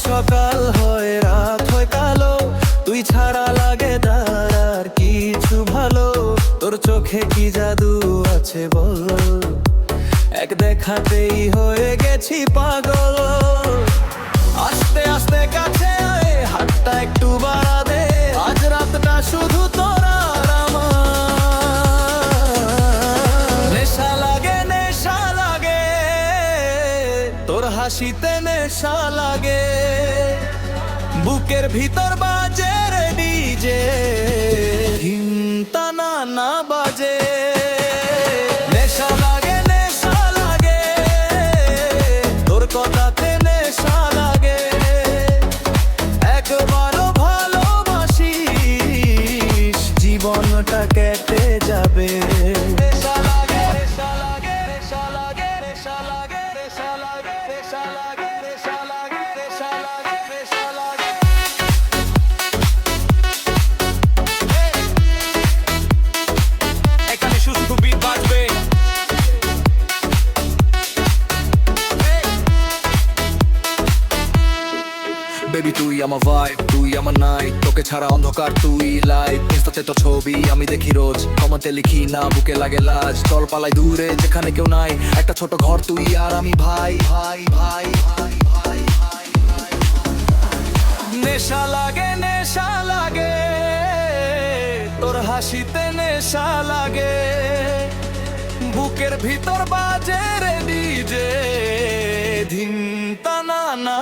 সকাল হয় রাত হয় কালো, তুই ছাড়া লাগে তার কিছু ভালো। তোর চোখে কি জাদু আছে বল, এক দেখাতেই হয়ে গেছি পাগল। আস্তে আস্তে কাছে আয়, হাতটা একটু বাড়া দে, আজ রাতটা শুধু তোর আর আমার। নেশা লাগে নেশা লাগে, তোর হাসিতে নেশা লাগে, বুকের ভিতর বাজে রে ডিজে, ঘিমটা না না বাজে। নেশা লাগে নেশা লাগে, তোর কথাতে নেশা লাগে, একবারও ভালোবাসিস জীবনটা কেটে যাবে। নেশা লাগে নেশা লাগে নেশা লাগে নেশা লাগে নেশা লাগে নেশা লাগে নেশা লাগে নেশা লাগে নেশা লাগে। এখানে শুধু বিট বাজবে। বেবি তুই আমার ভাইব, তুই আমার নাইট, তোকে ছাড়া অন্ধকার তুই লাইট। ইনস্টাতে তো ছবি আমি দেখি রোজ, কমেন্টে লিখি না বুকে লাগে লাজ। চল পালাই দূরে যেখানে কেউ নাই, একটা ছোট ঘর তুই আর আমি ভাই ভাই ভাই ভাই ভাই ভাই। নেশা লাগে নেশা লাগে, তোর হাসিতে নেশা লাগে, বুকের ভিতর বাজে রে ডিজে, ধিম তা না না